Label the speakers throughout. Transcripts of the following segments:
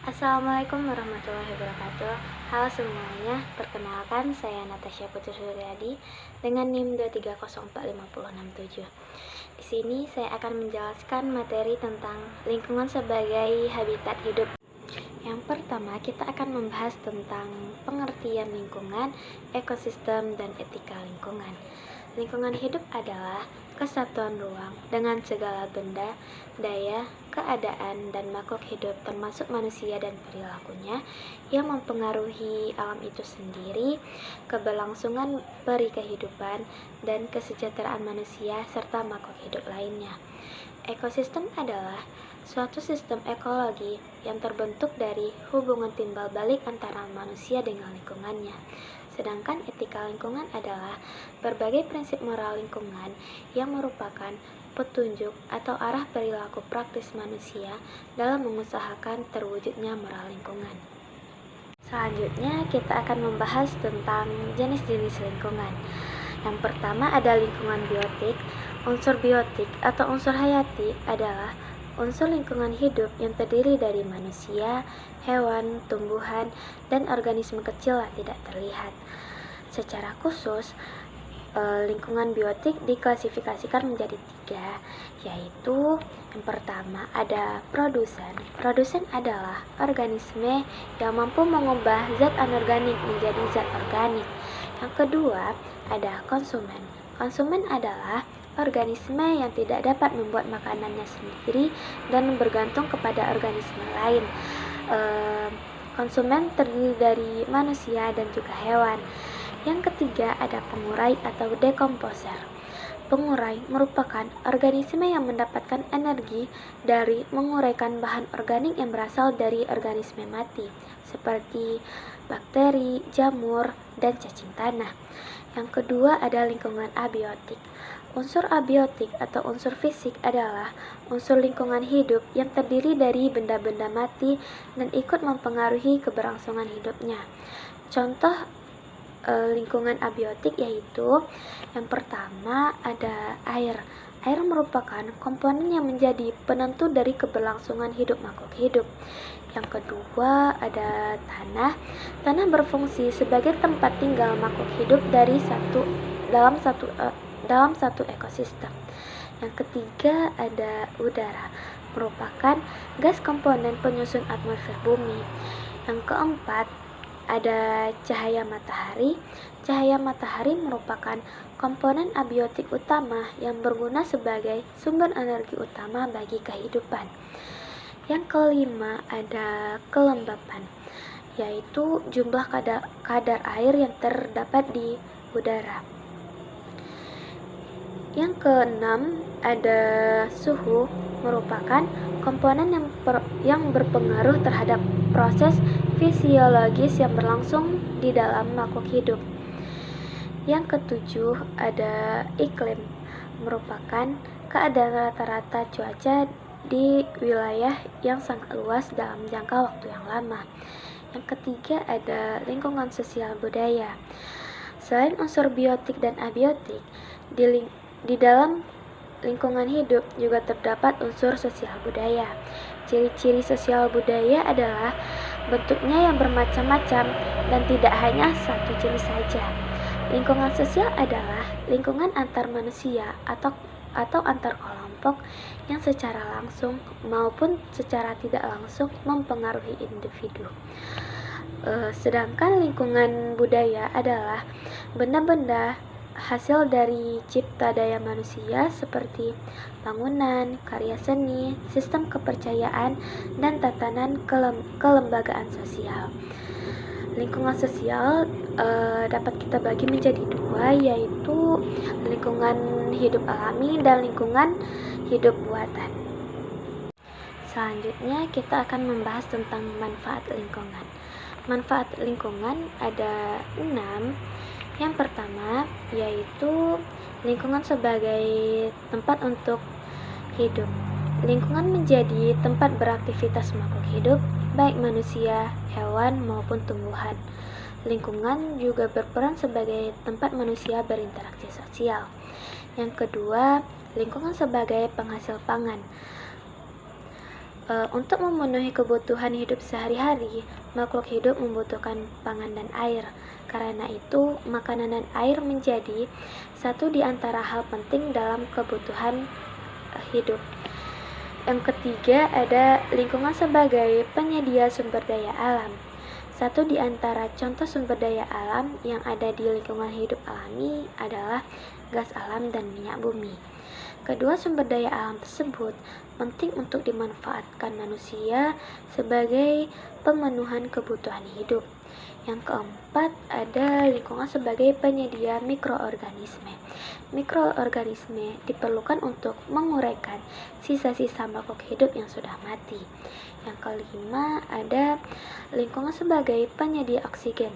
Speaker 1: Assalamualaikum warahmatullahi wabarakatuh. Halo semuanya, perkenalkan saya Natasha Putri Suryadi dengan NIM 2304567. Di sini saya akan menjelaskan materi tentang lingkungan sebagai habitat hidup. Yang pertama, kita akan membahas tentang pengertian lingkungan, ekosistem, dan etika lingkungan. Lingkungan hidup adalah kesatuan ruang dengan segala benda, daya, keadaan, dan makhluk hidup termasuk manusia dan perilakunya yang mempengaruhi alam itu sendiri, keberlangsungan peri kehidupan, dan kesejahteraan manusia serta makhluk hidup lainnya. Ekosistem adalah suatu sistem ekologi yang terbentuk dari hubungan timbal balik antara manusia dengan lingkungannya. Sedangkan etika lingkungan adalah berbagai prinsip moral lingkungan yang merupakan petunjuk atau arah perilaku praktis manusia dalam mengusahakan terwujudnya moral lingkungan. Selanjutnya kita akan membahas tentang jenis-jenis lingkungan. Yang pertama ada lingkungan biotik. Unsur biotik atau unsur hayati adalah unsur lingkungan hidup yang terdiri dari manusia, hewan, tumbuhan, dan organisme kecil yang tidak terlihat. Secara khusus, lingkungan biotik diklasifikasikan menjadi 3, yaitu yang pertama ada produsen. Produsen adalah organisme yang mampu mengubah zat anorganik menjadi zat organik. Yang kedua ada konsumen. Konsumen adalah organisme yang tidak dapat membuat makanannya sendiri dan bergantung kepada organisme lain. Konsumen terdiri dari manusia dan juga hewan. Yang ketiga ada pengurai atau dekomposer. Pengurai merupakan organisme yang mendapatkan energi dari menguraikan bahan organik yang berasal dari organisme mati, seperti bakteri, jamur, dan cacing tanah. Yang kedua ada lingkungan abiotik. Unsur abiotik atau unsur fisik adalah unsur lingkungan hidup yang terdiri dari benda-benda mati dan ikut mempengaruhi keberlangsungan hidupnya. Contoh lingkungan abiotik yaitu yang pertama ada air. Air merupakan komponen yang menjadi penentu dari keberlangsungan hidup makhluk hidup. Yang kedua ada tanah. Tanah berfungsi sebagai tempat tinggal makhluk hidup dalam satu ekosistem. Yang ketiga ada udara, merupakan gas komponen penyusun atmosfer bumi. Yang keempat ada cahaya matahari. Cahaya matahari merupakan komponen abiotik utama yang berguna sebagai sumber energi utama bagi kehidupan. Yang kelima ada kelembapan, yaitu jumlah kadar air yang terdapat di udara. Yang keenam ada suhu, merupakan komponen yang berpengaruh terhadap proses fisiologis yang berlangsung di dalam makhluk hidup. Yang ketujuh ada iklim, merupakan keadaan rata-rata cuaca di wilayah yang sangat luas dalam jangka waktu yang lama. Yang ketiga ada lingkungan sosial budaya. Selain unsur biotik dan abiotik, di dalam lingkungan hidup juga terdapat unsur sosial budaya. Ciri-ciri sosial budaya adalah bentuknya yang bermacam-macam dan tidak hanya satu jenis saja. Lingkungan sosial adalah lingkungan antar manusia atau antar kelompok yang secara langsung maupun secara tidak langsung mempengaruhi individu. Sedangkan lingkungan budaya adalah benda-benda hasil dari cipta daya manusia seperti bangunan, karya seni, sistem kepercayaan, dan tatanan kelembagaan sosial. Lingkungan sosial dapat kita bagi menjadi 2, yaitu lingkungan hidup alami dan lingkungan hidup buatan. Selanjutnya kita akan membahas tentang manfaat lingkungan. Manfaat lingkungan ada 6. Yang pertama yaitu lingkungan sebagai tempat untuk hidup. Lingkungan menjadi tempat beraktivitas makhluk hidup, baik manusia, hewan, maupun tumbuhan. Lingkungan juga berperan sebagai tempat manusia berinteraksi sosial. Yang kedua, lingkungan sebagai penghasil pangan. Untuk memenuhi kebutuhan hidup sehari-hari, makhluk hidup membutuhkan pangan dan air. Karena itu, makanan dan air menjadi satu di antara hal penting dalam kebutuhan hidup. Yang ketiga, ada lingkungan sebagai penyedia sumber daya alam. Satu di antara contoh sumber daya alam yang ada di lingkungan hidup alami adalah gas alam dan minyak bumi. Kedua sumber daya alam tersebut penting untuk dimanfaatkan manusia sebagai pemenuhan kebutuhan hidup. Yang keempat, ada lingkungan sebagai penyedia mikroorganisme. Mikroorganisme diperlukan untuk menguraikan sisa-sisa makhluk hidup yang sudah mati. Yang kelima, ada lingkungan sebagai penyedia oksigen.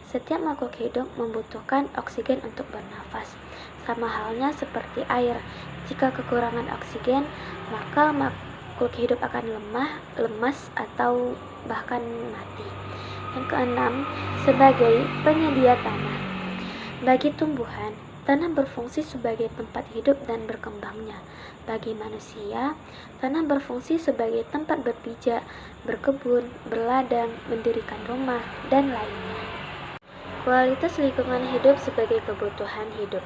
Speaker 1: Setiap makhluk hidup membutuhkan oksigen untuk bernafas. Sama halnya seperti air. Jika kekurangan oksigen, maka makhluk hidup akan lemah, lemas, atau bahkan mati. Yang keenam, sebagai penyedia tanah. Bagi tumbuhan, tanah berfungsi sebagai tempat hidup dan berkembangnya. Bagi manusia, tanah berfungsi sebagai tempat berpijak, berkebun, berladang, mendirikan rumah, dan lainnya. Kualitas lingkungan hidup sebagai kebutuhan hidup.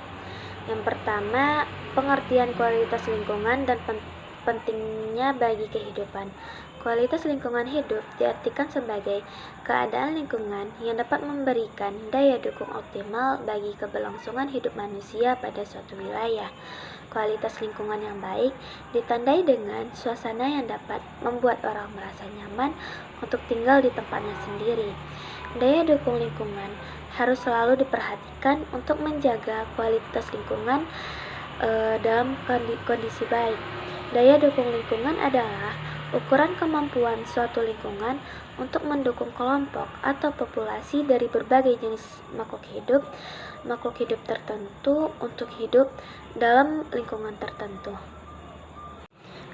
Speaker 1: Yang pertama, pengertian kualitas lingkungan dan pentingnya bagi kehidupan. Kualitas lingkungan hidup diartikan sebagai keadaan lingkungan yang dapat memberikan daya dukung optimal bagi keberlangsungan hidup manusia pada suatu wilayah. Kualitas lingkungan yang baik ditandai dengan suasana yang dapat membuat orang merasa nyaman untuk tinggal di tempatnya sendiri. Daya dukung lingkungan harus selalu diperhatikan untuk menjaga kualitas lingkungan dalam kondisi baik. Daya dukung lingkungan adalah ukuran kemampuan suatu lingkungan untuk mendukung kelompok atau populasi dari berbagai jenis makhluk hidup tertentu untuk hidup dalam lingkungan tertentu.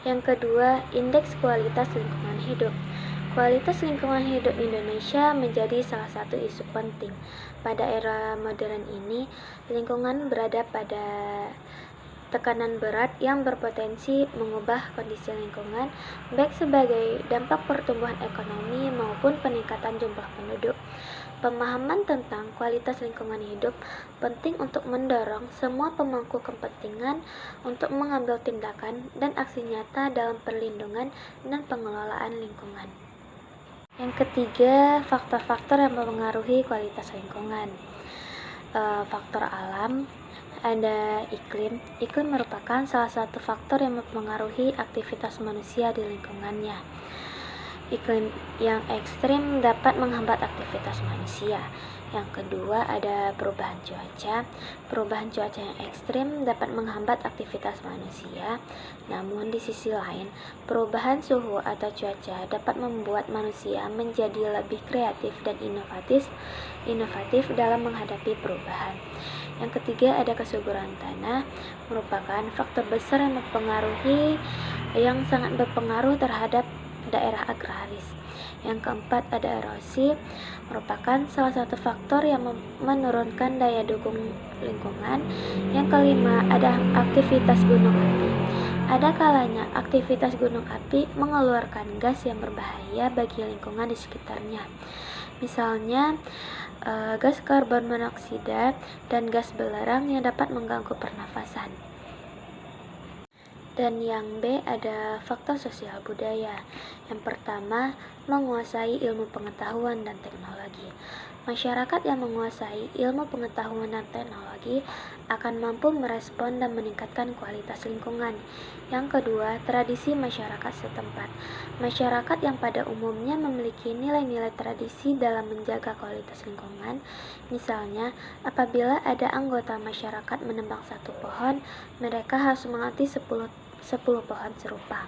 Speaker 1: Yang kedua, indeks kualitas lingkungan hidup. Kualitas lingkungan hidup Indonesia menjadi salah satu isu penting. Pada era modern ini, lingkungan berada pada tekanan berat yang berpotensi mengubah kondisi lingkungan, baik sebagai dampak pertumbuhan ekonomi maupun peningkatan jumlah penduduk. Pemahaman tentang kualitas lingkungan hidup penting untuk mendorong semua pemangku kepentingan untuk mengambil tindakan dan aksi nyata dalam perlindungan dan pengelolaan lingkungan. Yang ketiga, faktor-faktor yang mempengaruhi kualitas lingkungan. Faktor alam, ada iklim. Iklim merupakan salah satu faktor yang mempengaruhi aktivitas manusia di lingkungannya. Iklim yang ekstrim dapat menghambat aktivitas manusia. Yang kedua, ada perubahan cuaca. Perubahan cuaca yang ekstrim dapat menghambat aktivitas manusia. Namun di sisi lain, perubahan suhu atau cuaca dapat membuat manusia menjadi lebih kreatif dan inovatif dalam menghadapi perubahan. Yang ketiga, ada kesuburan tanah, merupakan faktor besar yang sangat berpengaruh terhadap daerah agraris. Yang keempat, ada erosi, merupakan salah satu faktor yang menurunkan daya dukung lingkungan. Yang kelima, ada aktivitas gunung api. Ada kalanya aktivitas gunung api mengeluarkan gas yang berbahaya bagi lingkungan di sekitarnya. Misalnya, gas karbon monoksida dan gas belerang yang dapat mengganggu pernafasan. Dan yang B, ada faktor sosial budaya. Yang pertama, menguasai ilmu pengetahuan dan teknologi. Masyarakat yang menguasai ilmu pengetahuan dan teknologi akan mampu merespon dan meningkatkan kualitas lingkungan. Yang kedua, tradisi masyarakat setempat. Masyarakat yang pada umumnya memiliki nilai-nilai tradisi dalam menjaga kualitas lingkungan. Misalnya, apabila ada anggota masyarakat menebang satu pohon, mereka harus menganti 10 pohon serupa.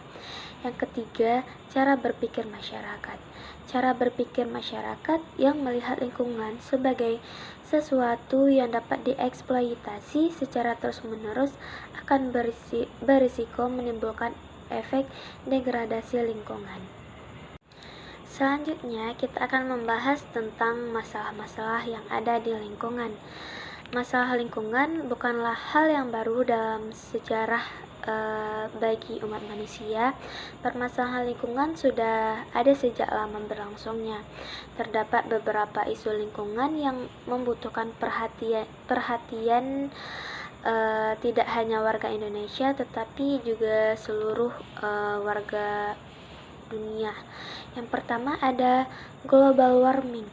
Speaker 1: Yang ketiga, cara berpikir masyarakat. Cara berpikir masyarakat yang melihat lingkungan sebagai sesuatu yang dapat dieksploitasi secara terus-menerus akan berisiko menimbulkan efek degradasi lingkungan. Selanjutnya, kita akan membahas tentang masalah-masalah yang ada di lingkungan. Masalah lingkungan bukanlah hal yang baru dalam sejarah bagi umat manusia. Permasalahan lingkungan sudah ada sejak lama berlangsungnya. Terdapat beberapa isu lingkungan yang membutuhkan perhatian tidak hanya warga Indonesia tetapi juga seluruh warga dunia. Yang pertama ada global warming.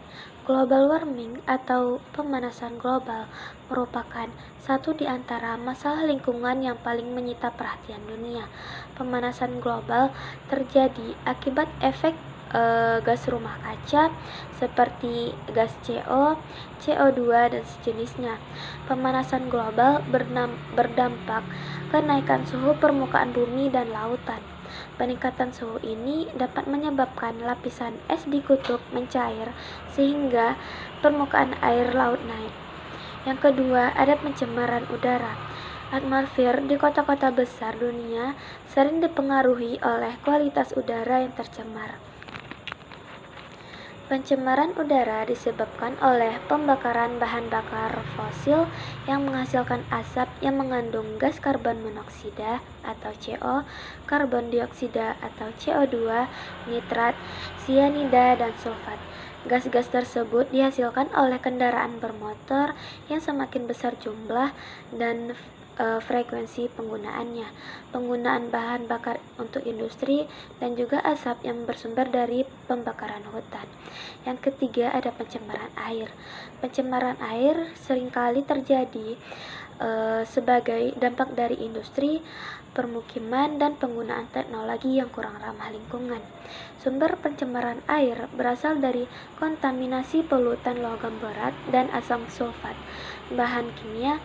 Speaker 1: Global warming atau pemanasan global merupakan satu di antara masalah lingkungan yang paling menyita perhatian dunia. Pemanasan global terjadi akibat efek gas rumah kaca seperti gas CO, CO2 dan sejenisnya. Pemanasan global berdampak kenaikan suhu permukaan bumi dan lautan. Peningkatan suhu ini dapat menyebabkan lapisan es di kutub mencair sehingga permukaan air laut naik. Yang kedua, ada pencemaran udara. Atmosfer di kota-kota besar dunia sering dipengaruhi oleh kualitas udara yang tercemar. Pencemaran udara disebabkan oleh pembakaran bahan bakar fosil yang menghasilkan asap yang mengandung gas karbon monoksida atau CO, karbon dioksida atau CO2, nitrat, sianida, dan sulfat. Gas-gas tersebut dihasilkan oleh kendaraan bermotor yang semakin besar jumlah dan frekuensi penggunaannya, penggunaan bahan bakar untuk industri, dan juga asap yang bersumber dari pembakaran hutan. Yang ketiga ada pencemaran air. Pencemaran air seringkali terjadi sebagai dampak dari industri, permukiman, dan penggunaan teknologi yang kurang ramah lingkungan. Sumber pencemaran air berasal dari kontaminasi polutan logam berat dan asam sulfat, bahan kimia,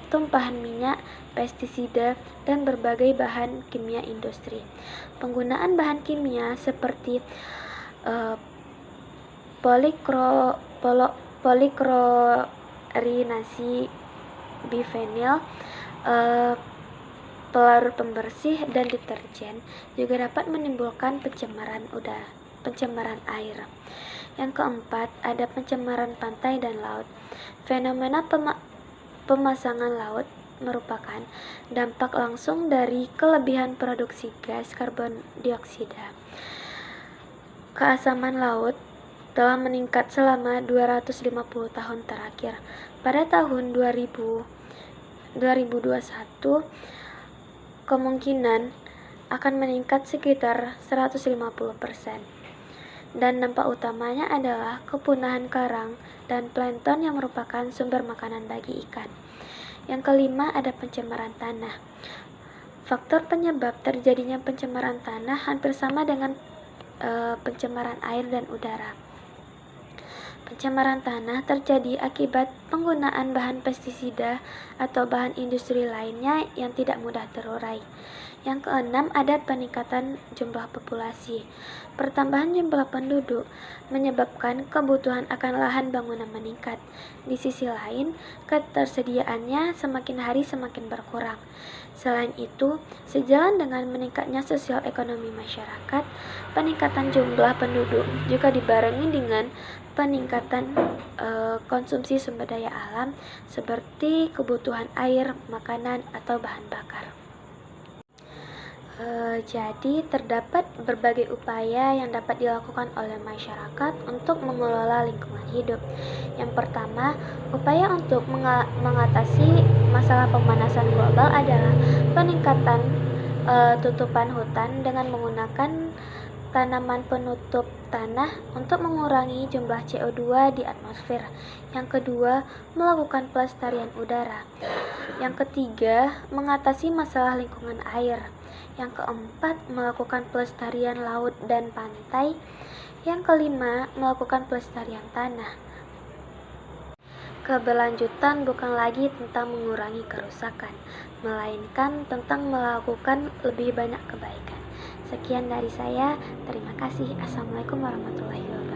Speaker 1: tumpahan minyak, pestisida, dan berbagai bahan kimia industri. Penggunaan bahan kimia seperti poliklorinasi, bifenil, pelarut pembersih, dan deterjen juga dapat menimbulkan pencemaran air. Yang keempat, ada pencemaran pantai dan laut. Fenomena pemasangan laut merupakan dampak langsung dari kelebihan produksi gas karbon dioksida. Keasaman laut telah meningkat selama 250 tahun terakhir. Pada tahun 2021, kemungkinan akan meningkat sekitar 150%. Dan dampak utamanya adalah kepunahan karang dan plankton yang merupakan sumber makanan bagi ikan. Yang kelima ada pencemaran tanah. Faktor penyebab terjadinya pencemaran tanah hampir sama dengan pencemaran air dan udara. Pencemaran tanah terjadi akibat penggunaan bahan pestisida atau bahan industri lainnya yang tidak mudah terurai. Yang keenam ada peningkatan jumlah populasi. Pertambahan jumlah penduduk menyebabkan kebutuhan akan lahan bangunan meningkat. Di sisi lain, ketersediaannya semakin hari semakin berkurang. Selain itu, sejalan dengan meningkatnya sosial ekonomi masyarakat, peningkatan jumlah penduduk juga dibarengi dengan peningkatan konsumsi sumber daya alam seperti kebutuhan air, makanan, atau bahan bakar. Jadi terdapat berbagai upaya yang dapat dilakukan oleh masyarakat untuk mengelola lingkungan hidup. Yang pertama, upaya untuk mengatasi masalah pemanasan global adalah peningkatan tutupan hutan dengan menggunakan tanaman penutup tanah untuk mengurangi jumlah CO2 di atmosfer. Yang kedua, melakukan pelestarian udara. Yang ketiga, mengatasi masalah lingkungan air. Yang keempat, melakukan pelestarian laut dan pantai. Yang kelima, melakukan pelestarian tanah. Keberlanjutan bukan lagi tentang mengurangi kerusakan, melainkan tentang melakukan lebih banyak kebaikan. Sekian dari saya, terima kasih. Assalamualaikum warahmatullahi wabarakatuh.